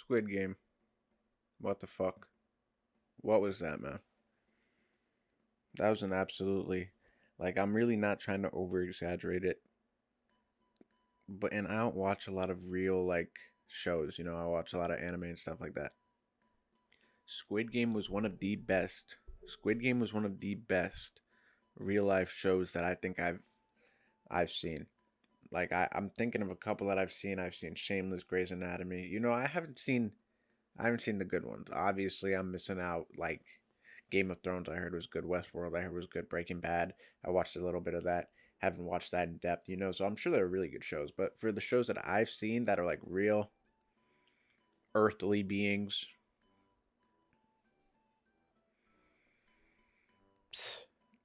Squid Game. What the fuck? What was that, man? That was an absolutely I'm really not trying to over exaggerate it, but and I don't watch a lot of real shows, I watch a lot of anime and stuff like that. Squid Game was one of the best. Squid Game was one of the best real life shows that I think I've seen. I'm thinking of a couple that I've seen. I've seen Shameless, Grey's Anatomy. I haven't seen the good ones. Obviously, I'm missing out. Like Game of Thrones, I heard was good. Westworld, I heard was good. Breaking Bad, I watched a little bit of that. Haven't watched that in depth, So I'm sure they're really good shows. But for the shows that I've seen that are like real earthly beings,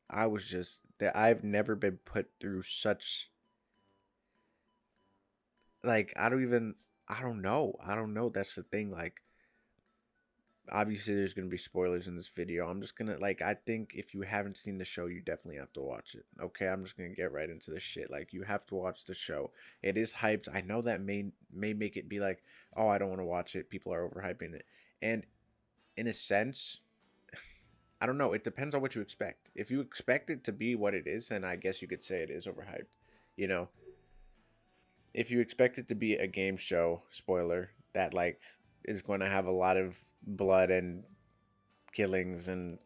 I was just that I've never been put through such I don't know. That's the thing. Obviously there's going to be spoilers in this video. I'm just going to I think if you haven't seen the show, you definitely have to watch it. Okay, I'm just going to get right into this shit. You have to watch the show. It is hyped. I know that may make it be like, "Oh, I don't want to watch it. People are overhyping it." And in a sense, I don't know, it depends on what you expect. If you expect it to be what it is, then I guess you could say it is overhyped. You know, if you expect it to be a game show, spoiler, that is going to have a lot of blood and killings and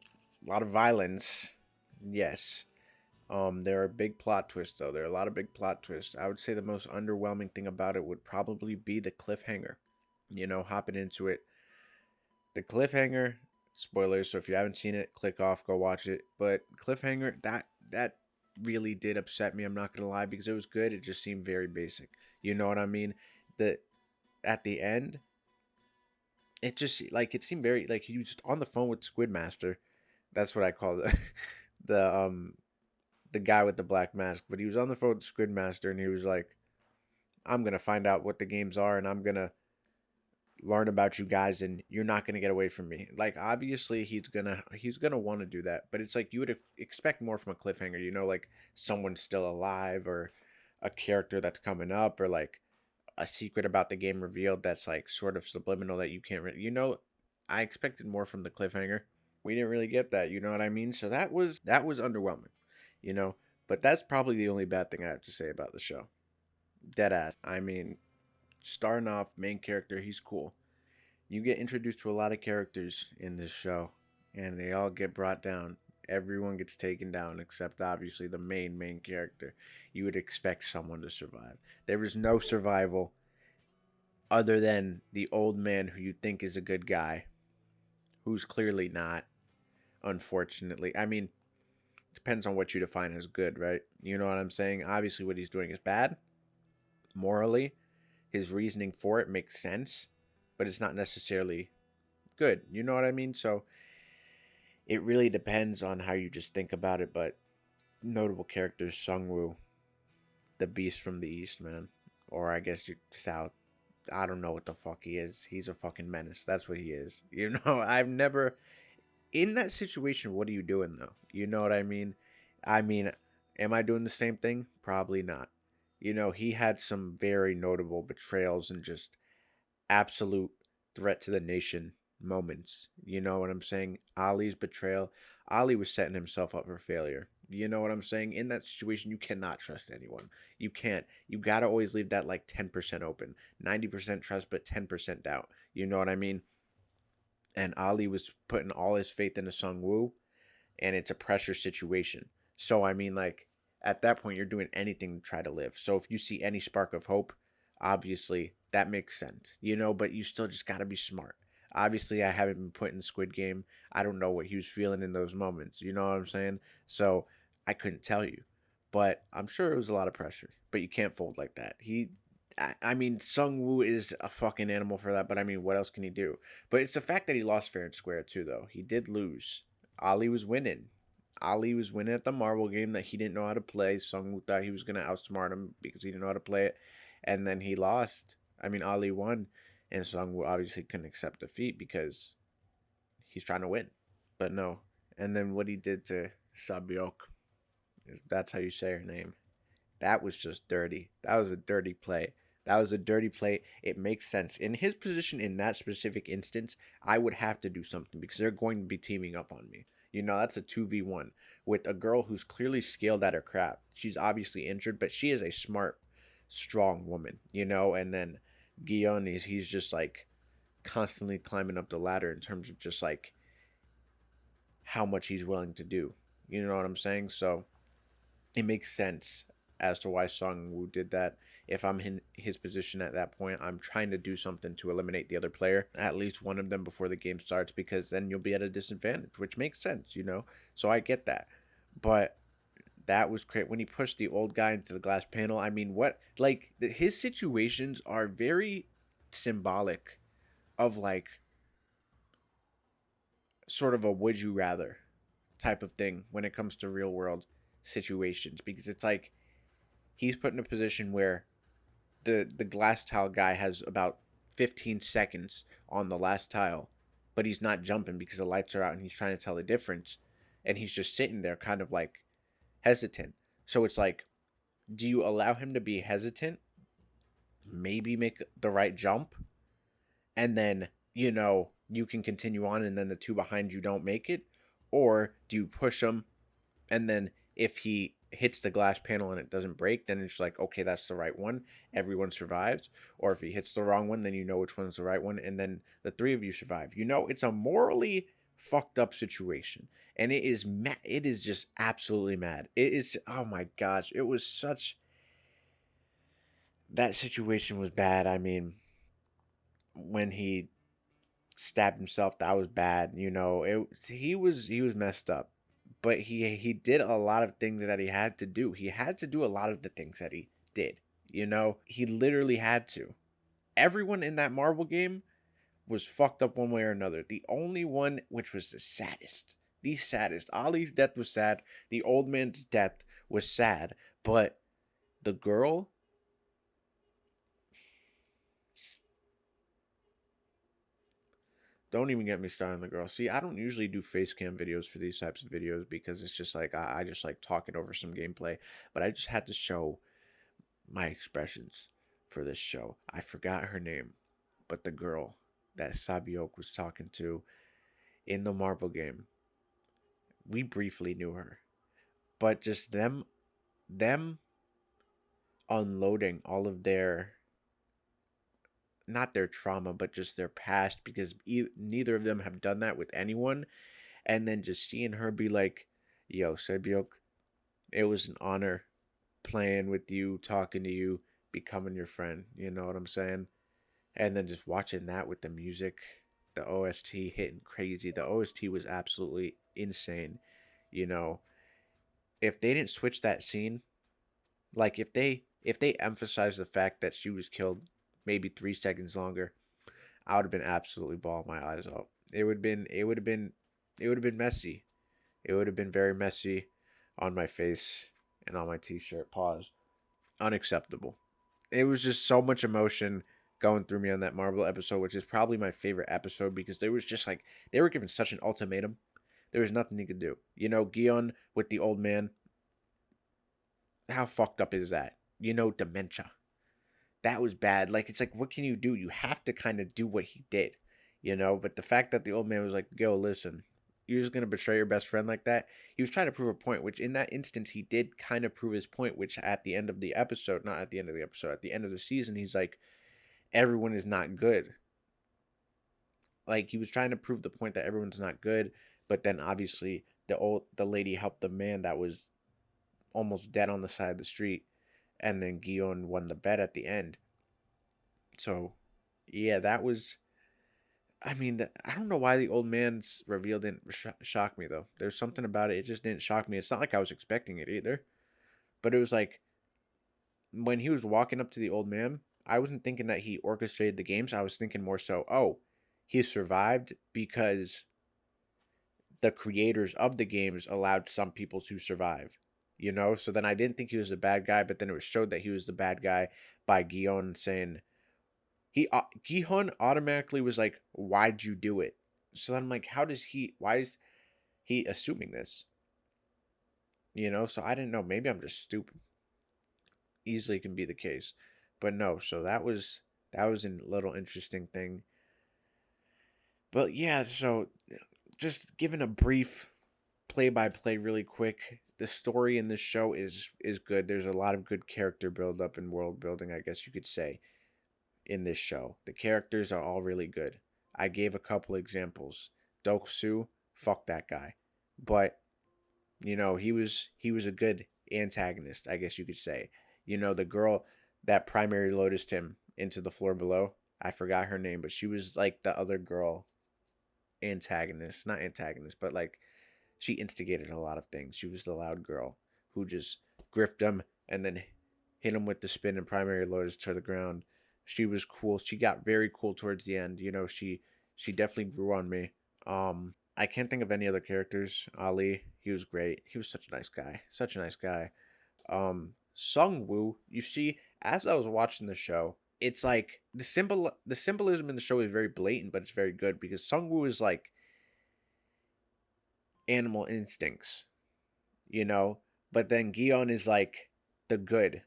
a lot of violence, yes. There are big plot twists though. There are a lot of big plot twists. I would say the most underwhelming thing about it would probably be the cliffhanger. Hopping into it, the cliffhanger. Spoilers. So if you haven't seen it, click off, go watch it. But cliffhanger, that really did upset me. I'm not gonna lie, because it was good. It just seemed very basic. You know what I mean? The At the end, it just it seemed very he was on the phone with Squid Master. That's what I call the the um the guy with the black mask. But he was on the phone with Squid Master, and he was like, "I'm gonna find out what the games are, and I'm gonna learn about you guys, and you're not gonna get away from me." Obviously he's gonna want to do that, but it's you would expect more from a cliffhanger. Someone's still alive, or a character that's coming up, or a secret about the game revealed that's sort of subliminal that you can't I expected more from the cliffhanger. We didn't really get that, you know what I mean? So that was underwhelming, you know. But that's probably the only bad thing I have to say about the show. Dead ass. I mean, starting off, main character, he's cool. You get introduced to a lot of characters in this show, and they all get brought down. Everyone gets taken down except obviously the main character. You would expect someone to survive. There is no survival other than the old man who you think is a good guy, who's clearly not, unfortunately. I mean, depends on what you define as good, right? You know what I'm saying? Obviously, what he's doing is bad morally. His reasoning for it makes sense, but it's not necessarily good. You know what I mean? So it really depends on how you just think about it. But notable characters: Sungwoo, the Beast from the East, man, or I guess you South. I don't know what the fuck he is. He's a fucking menace. That's what he is. I've never in that situation. What are you doing though? You know what I mean? I mean, am I doing the same thing? Probably not. He had some very notable betrayals and just absolute threat to the nation moments. You know what I'm saying? Ali's betrayal. Ali was setting himself up for failure. You know what I'm saying? In that situation, you cannot trust anyone. You can't. You gotta always leave that 10% open. 90% trust, but 10% doubt. You know what I mean? And Ali was putting all his faith into Sung Woo, and it's a pressure situation. So I mean, at that point, you're doing anything to try to live. So if you see any spark of hope, obviously that makes sense, But you still just gotta be smart. Obviously, I haven't been put in Squid Game. I don't know what he was feeling in those moments. You know what I'm saying? So I couldn't tell you, but I'm sure it was a lot of pressure. But you can't fold like that. I mean, Sung Woo is a fucking animal for that. But I mean, what else can he do? But it's the fact that he lost fair and square too, though. He did lose. Ali was winning. Ali was winning at the marble game that he didn't know how to play. Sung Woo thought he was going to outsmart him because he didn't know how to play it. And then he lost. I mean, Ali won. And Sung Woo obviously couldn't accept defeat because he's trying to win. But no. And then what he did to Sabyok, that's how you say her name. That was just dirty. That was a dirty play. That was a dirty play. It makes sense. In his position in that specific instance, I would have to do something because they're going to be teaming up on me. That's a 2v1 with a girl who's clearly skilled at her craft. She's obviously injured, but she is a smart, strong woman. And then Guillaume, he's just like constantly climbing up the ladder in terms of just like how much he's willing to do. You know what I'm saying? So it makes sense as to why Song Woo did that. If I'm in his position at that point, I'm trying to do something to eliminate the other player, at least one of them before the game starts, because then you'll be at a disadvantage, which makes sense. So I get that. But that was great when he pushed the old guy into the glass panel. I mean, his situations are very symbolic of like sort of a would you rather type of thing when it comes to real world situations, because it's like he's put in a position where the glass tile guy has about 15 seconds on the last tile, but he's not jumping because the lights are out and he's trying to tell the difference, and he's just sitting there kind of like hesitant. So it's like, do you allow him to be hesitant, maybe make the right jump, and then you can continue on and then the two behind you don't make it? Or do you push him, and then if he hits the glass panel and it doesn't break, then it's like, okay, that's the right one, everyone survives? Or if he hits the wrong one, then you know which one's the right one, and then the three of you survive. It's a morally fucked up situation, and it is just absolutely mad. It is, oh my gosh, it was such, that situation was bad. I mean, when he stabbed himself, that was bad. He was messed up, but he did a lot of things that he had to do. He had to do a lot of the things that he did. He literally had to. Everyone in that marble game was fucked up one way or another. The only one which was the saddest. Ali's death was sad. The old man's death was sad, but the girl, don't even get me started on the girl. See, I don't usually do face cam videos for these types of videos because it's just like I just like talking over some gameplay. But I just had to show my expressions for this show. I forgot her name, but the girl that Sabiok was talking to in the marble game, we briefly knew her. But just them unloading all of their, not their trauma, but just their past, because neither of them have done that with anyone. And then just seeing her be like, yo, Sebiok, it was an honor playing with you, talking to you, becoming your friend. You know what I'm saying? And then just watching that with the music, the OST hitting crazy. The OST was absolutely insane. You know, if they didn't switch that scene, like if they emphasized the fact that she was killed maybe 3 seconds longer, I would have been absolutely bawling my eyes out. It would have been messy. It would have been very messy on my face and on my t-shirt. Pause. Unacceptable. It was just so much emotion going through me on that Marvel episode, which is probably my favorite episode because there was just like they were given such an ultimatum. There was nothing he could do. Gion with the old man. How fucked up is that? Dementia. That was bad. Like, it's like, what can you do? You have to kind of do what he did. But the fact that the old man was like, yo, listen, you're just going to betray your best friend like that? He was trying to prove a point, which in that instance, he did kind of prove his point, which at the end of the episode, not at the end of the episode, at the end of the season, he's like, everyone is not good. Like, he was trying to prove the point that everyone's not good, but then obviously the lady helped the man that was almost dead on the side of the street, and then Guillaume won the bet at the end. So, yeah, that was. I mean, I don't know why the old man's reveal didn't shock me though. There's something about it; it just didn't shock me. It's not like I was expecting it either, but it was like when he was walking up to the old man. I wasn't thinking that he orchestrated the games. I was thinking more so, oh, he survived because the creators of the games allowed some people to survive. So then I didn't think he was a bad guy, but then it was showed that he was the bad guy by Guillaume saying Guillaume automatically was like, why'd you do it? So then I'm like, why is he assuming this? So I didn't know, maybe I'm just stupid. Easily can be the case, But no, so that was a little interesting thing. But yeah, so just giving a brief play by play really quick. The story in this show is good. There's a lot of good character build up and world building, I guess you could say, in this show. The characters are all really good. I gave a couple examples. Doksu, fuck that guy. But, he was a good antagonist, I guess you could say. The girl that primary lotused him into the floor below. I forgot her name, but she was like the other girl antagonist, not antagonist, but like she instigated a lot of things. She was the loud girl who just gripped him and then hit him with the spin and primary lotus to the ground. She was cool. She got very cool towards the end. She definitely grew on me. I can't think of any other characters. Ali, he was great. He was such a nice guy. Such a nice guy. Sung Woo, you see, as I was watching the show, it's like the symbolism in the show is very blatant, but it's very good because Sung Woo is like animal instincts, you know? But then Gion is like the good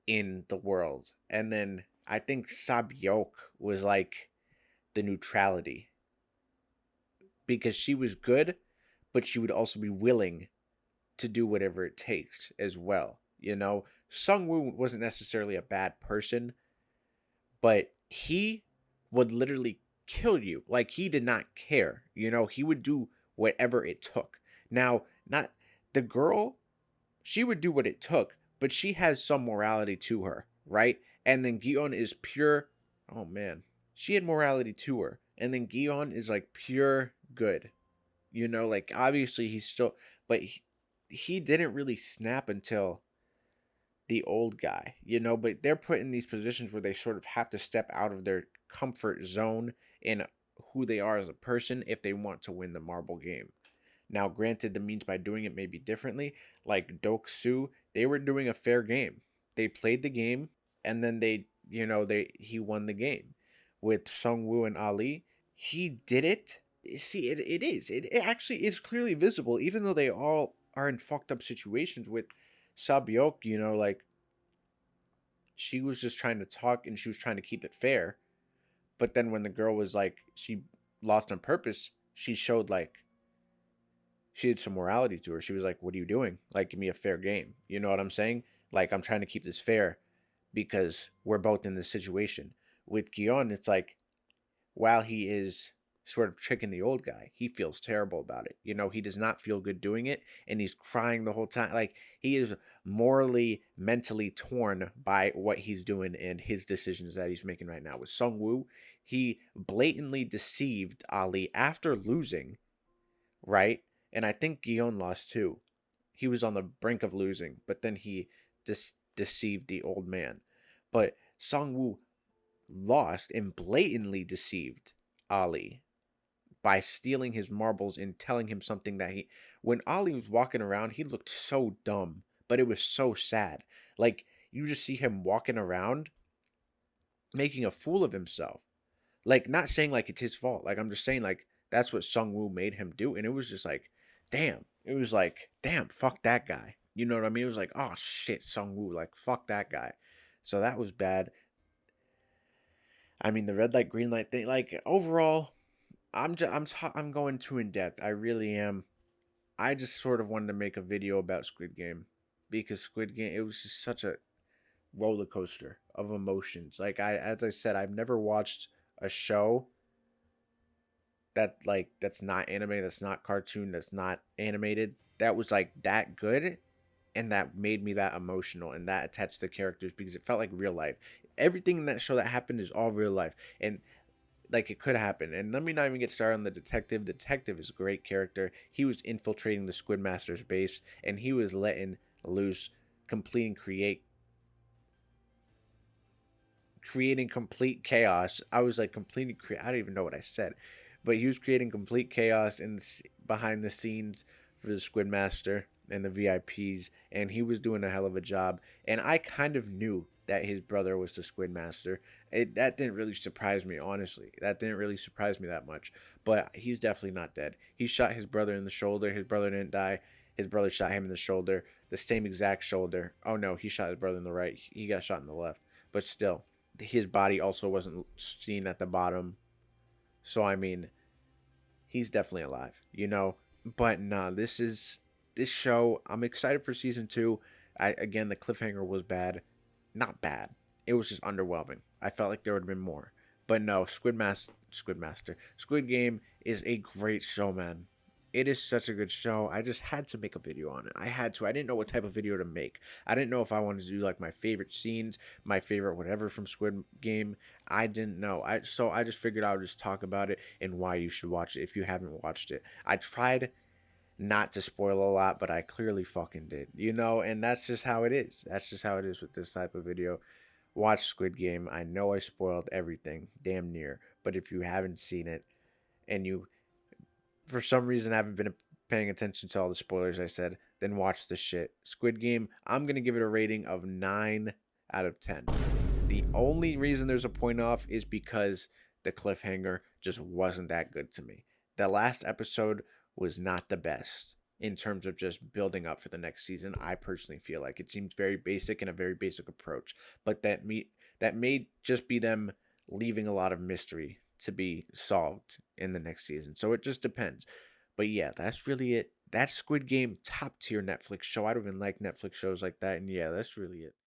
in the world. And then I think Sabyok was like the neutrality because she was good, but she would also be willing to do whatever it takes as well. Sung Woo wasn't necessarily a bad person, but he would literally kill you. Like he did not care. He would do whatever it took. Now, not the girl, she would do what it took, but she has some morality to her, right? And then Gion is pure. Oh man, she had morality to her, and then Gion is like pure good. Like obviously he's still, but he didn't really snap until the old guy, but they're put in these positions where they sort of have to step out of their comfort zone in who they are as a person if they want to win the marble game. Now, granted, the means by doing it may be differently. Like Doksu, they were doing a fair game. They played the game, and then he won the game. With Sungwoo and Ali, he did it. See, it actually is clearly visible, even though they all are in fucked up situations. With Sabyok, like she was just trying to talk and she was trying to keep it fair. But then when the girl was like, she lost on purpose, she showed like she had some morality to her. She was like, "What are you doing? Like, give me a fair game." You know what I'm saying? Like, I'm trying to keep this fair because we're both in this situation. With Gion, it's like, while he is sort of tricking the old guy, he feels terrible about it. He does not feel good doing it, and he's crying the whole time. Like, he is morally, mentally torn by what he's doing and his decisions that he's making right now. With Sung Woo, he blatantly deceived Ali after losing, right? And I think Gion lost too. He was on the brink of losing, but then he deceived the old man. But Sung Woo lost and blatantly deceived Ali by stealing his marbles and telling him something that when Ali was walking around, he looked so dumb, but it was so sad. Like, you just see him walking around making a fool of himself. Like, not saying like it's his fault. Like, I'm just saying like that's what Sung Woo made him do. And it was just like, damn. It was like, damn, fuck that guy. You know what I mean? It was like, oh shit, Sung Woo, like fuck that guy. So that was bad. I mean, the red light, green light thing. Like overall, I'm going too in depth. I really am. I just sort of wanted to make a video about Squid Game because Squid Game, it was just such a roller coaster of emotions. Like as I said, I've never watched a show that's not anime, that's not cartoon, that's not animated, that was like that good and that made me that emotional and that attached to the characters because it felt like real life. Everything in that show that happened is all real life and like it could happen. And let me not even get started on the detective. The detective is a great character. He was infiltrating the Squid Master's base and he was letting loose, complete and creating complete chaos. I was like completely I don't even know what I said, but he was creating complete chaos in behind the scenes for the Squid Master and the VIPs, and he was doing a hell of a job. And I kind of knew that his brother was the Squid Master. That didn't really surprise me, honestly. That didn't really surprise me that much. But he's definitely not dead. He shot his brother in the shoulder. His brother didn't die. His brother shot him in the shoulder, the same exact shoulder. Oh no, he shot his brother in the right. He got shot in the left. But still, his body also wasn't seen at the bottom. So I mean, he's definitely alive, you know. But nah, this show. I'm excited for season two. Again, the cliffhanger was bad, not bad. It was just underwhelming. I felt like there would have been more. But no, Squid Game is a great show, man. It is such a good show. I just had to make a video on it. I had to. I didn't know what type of video to make. I didn't know if I wanted to do like my favorite scenes, my favorite whatever from Squid Game. I didn't know. I just figured I would just talk about it and why you should watch it if you haven't watched it. I tried not to spoil a lot, but I clearly fucking did. You know, and that's just how it is. That's just how it is with this type of video. Watch Squid Game. I know I spoiled everything, damn near. But if you haven't seen it and you for some reason haven't been paying attention to all the spoilers I said, then watch the shit. Squid Game, I'm going to give it a rating of 9 out of 10. The only reason there's a point off is because the cliffhanger just wasn't that good to me. The last episode was not the best in terms of just building up for the next season. I personally feel like it seems very basic and a very basic approach, but that may just be them leaving a lot of mystery to be solved in the next season. So it just depends. But yeah, that's really it. That's Squid Game, top tier Netflix show. I don't even like Netflix shows like that. And yeah, that's really it.